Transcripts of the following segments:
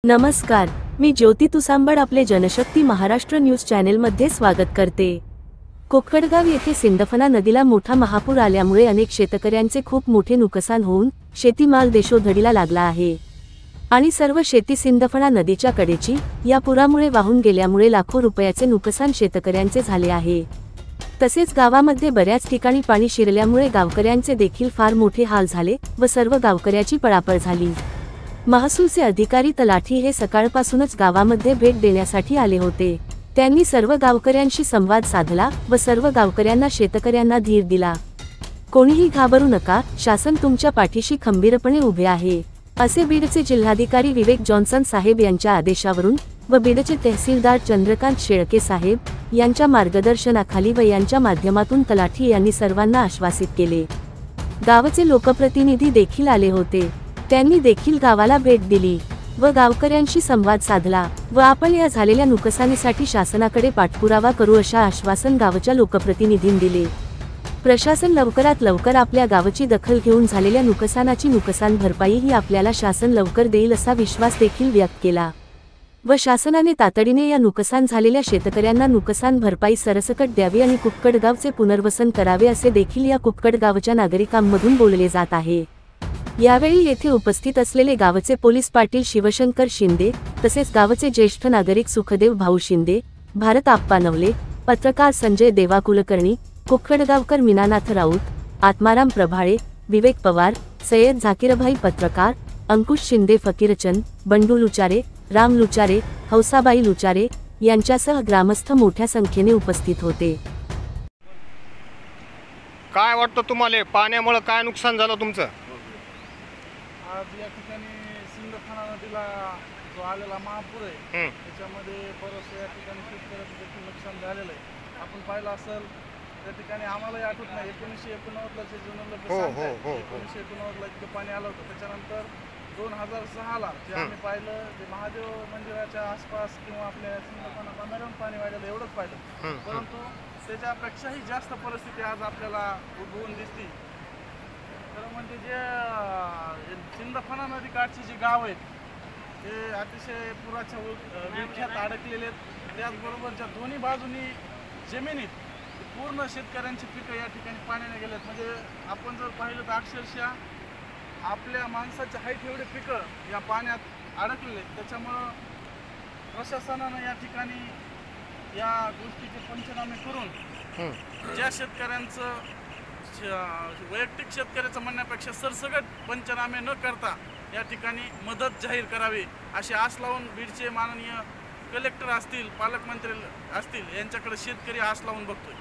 नमस्कार, मी ज्योती तुसांबड आपले जनशक्ती महाराष्ट्र न्यूज चॅनेलमध्ये स्वागत करते। कोकडगाव येथे सिंदफणा नदीला मोठा महापूर आल्यामुळे अनेक शेतकऱ्यांचे खूप मोठे नुकसान होऊन शेतीमाल देशोधडीला लागला आहे आणि सर्व शेती सिंदफणा नदीच्या कडेची या पुरामुळे वाहून गेल्यामुळे लाखो रुपयाचे नुकसान शेतकऱ्यांचे झाले आहे। तसेच गावामध्ये बऱ्याच ठिकाणी पाणी शिरल्यामुळे गावकऱ्यांचे देखील फार मोठे हाल झाले व सर्व गावकऱ्याची पळापळ झाली। महसूलचे अधिकारी तलाठी हे सकाळपासूनच गावामध्ये भेट देण्यासाठी आले होते। त्यांनी सर्व गावकऱ्यांशी संवाद साधला व सर्व गावकऱ्यांना शेतकऱ्यांना धीर दिला। कोणीही घाबरू नका, शासन तुमच्या पाठीशी खंबीरपणे उभे आहे, असे बीडचे जिल्हाधिकारी विवेक जॉन्सन साहेब यांच्या आदेशावरून व बीडचे तहसीलदार चंद्रकांत शेळके साहेब यांच्या मार्गदर्शनाखाली व यांच्या माध्यमातून तलाठी यांनी सर्वांना आश्वासित केले। गावचे लोकप्रतिनिधी देखील आले होते, त्यांनी देखील गावाला भेट दिली व गावकऱ्यांशी संवाद साधला व आपण या झालेल्या नुकसानीसाठी शासनाकडे पाठपुरावा करू अशा आश्वासन गावच्या लोकप्रतिनिधींनी दिले। प्रशासन लवकरात लवकर आपल्या गावची दखल घेऊन झालेल्या नुकसानाची नुकसान भरपाई ही आपल्याला शासन लवकर देईल असा विश्वास देखील व्यक्त केला व शासनाने तातडीने या नुकसान झालेल्या शेतकऱ्यांना नुकसान भरपाई सरसकट द्यावी आणि कुक्कडगावचे पुनर्वसन करावे असे देखील या कुक्कडगावच्या नागरिकांमधून बोलले जात आहे। यावेळी येथे उपस्थित असलेले गावचे पोलीस पाटील शिवशंकर शिंदे, तसेच गावचे ज्येष्ठ नागरिक सुखदेव भाऊ शिंदे, भारत आप्पा नवले, पत्रकार संजय देवा कुलकर्णी, कुक्कडगावकर मीनानाथ राऊत, आत्माराम प्रभाळे, विवेक पवार, सय्यद झाकीरभाई पत्रकार, अंकुश शिंदे फकीरचंद, बंडू लुचारे, राम लुचारे, हौसाबाई लुचारे यांच्यासह ग्रामस्थ मोठ्या संख्येने उपस्थित होते। काय वाटतं तुम्हाला, पाण्यामुळे काय नुकसान झालं तुमचं? आज या ठिकाणी सिंदफणा नदीला जो आलेला महापूर आहे त्याच्यामध्ये बरंच या ठिकाणी शेतकऱ्याचं देखील नुकसान झालेलं आहे। आपण पाहिलं असेल त्या ठिकाणी आम्हालाही आठवत नाही 1989ला जे जुनं 1989ला इतकं पाणी आलं होतं। त्याच्यानंतर 2006ला जे आम्ही पाहिलं ते महादेव मंदिराच्या आसपास किंवा आपल्या सिंदफणा बंधाऱ्यावर पाणी वाढलेलं एवढंच पाहिलं, परंतु त्याच्यापेक्षाही जास्त परिस्थिती आज आपल्याला उद्भवून दिसते। म्हणजे जे सिंदफणा नदी काठची जी गाव आहेत ते अतिशय पुराच्या विळख्यात अडकलेले आहेत। त्याचबरोबर ज्या दोन्ही बाजूनी जमिनीत पूर्ण शेतकऱ्यांची पिकं या ठिकाणी पाण्याने गेलेत। म्हणजे आपण जर पाहिलं तर अक्षरशः आपल्या माणसाच्या हाईट एवढे पिकं या पाण्यात अडकलेले आहेत। त्याच्यामुळं प्रशासनानं या ठिकाणी या गोष्टीचे पंचनामे करून ज्या शेतकऱ्यांचं वैयक्तिक शेतकऱ्याचं म्हणण्यापेक्षा सरसकट पंचनामे न करता या ठिकाणी मदत जाहीर करावी अशी आस लावून बीडचे माननीय कलेक्टर असतील, पालकमंत्री असतील यांच्याकडे शेतकरी आस लावून बघतोय।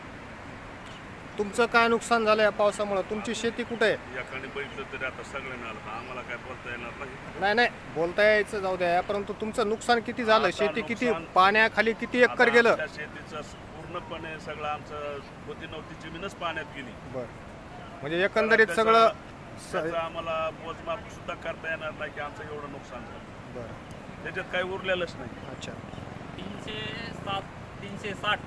तुमचं काय नुकसान झालं या पावसामुळे? तुमची शेती कुठे आहे? याकडे बघितलं तरी आता सगळ्यांना आम्हाला काय बोलता येणार नाही। नाही बोलता यायचं जाऊ द्या, परंतु तुमचं नुकसान किती झालं? शेती किती पाण्याखाली, किती एकर गेलं? शेतीचं पूर्णपणे सगळं आमचं होती नव्हती जमीनच पाण्यात गेली। बरं, म्हणजे एकंदरीत सगळं आम्हाला मोजमाप सुद्धा करता येणार नाही की आमचं एवढं नुकसान झालं। बरं, त्याच्यात काही उरलेलंच नाही। अच्छा, 360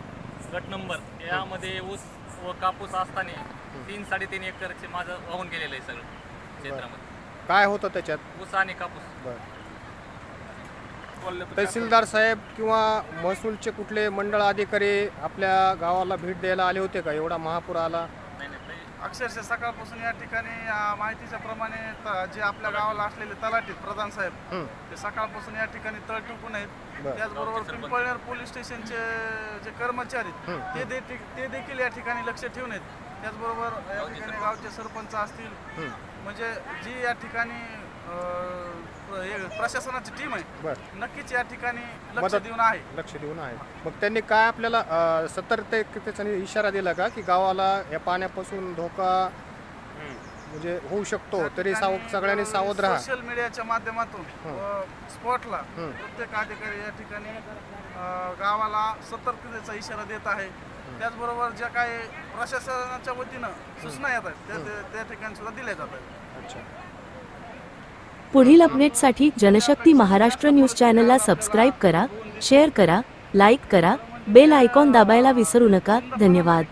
गट नंबर यामध्ये ऊस व कापूस असताना 3-3.5 एकरचे माझं वाहून गेलेलं आहे सगळं क्षेत्रामध्ये। काय होतं त्याच्यात? ऊस आणि कापूस। बरं, तहसीलदार साहेब किंवा महसूलचे कुठले मंडळ अधिकारी आपल्या गावाला भेट द्यायला आले होते का? एवढा महापूर आला। अक्षरशः सकाळपासून या ठिकाणी माहितीच्या प्रमाणे जे आपल्या गावाला असलेले तलाठी प्रधान साहेब ते सकाळपासून या ठिकाणी तळ ठोकून आहेत। त्याचबरोबर पिंपळनेर पोलीस स्टेशनचे जे कर्मचारी ते देखील या ठिकाणी लक्ष ठेवून आहेत। त्याचबरोबर या ठिकाणी गावचे सरपंच असतील, म्हणजे जी या ठिकाणी प्रशासनाची टीम आहे नक्कीच या ठिकाणी लक्ष देऊन आहे। मग त्यांनी काय आपल्याला सतर्कतेचा इशारा दिला का की गावाला या पाण्यापासून धोका म्हणजे होऊ शकतो, तरी सगळ्यांनी सावध राहा? सोशल मीडियाच्या माध्यमातून स्पॉटला प्रत्येक अधिकारी या ठिकाणी गावाला सतर्कतेचा इशारा देत आहे। त्याचबरोबर ज्या काही प्रशासनाच्या वतीनं सूचना येत आहेत त्या ठिकाणी सुद्धा दिल्या जात आहेत। अच्छा, पुढील अपडेटसाठी जनशक्ती महाराष्ट्र न्यूज चॅनलला सबस्क्राइब करा, शेअर करा, लाईक करा, बेल आयकॉन दाबायला विसरू नका। धन्यवाद।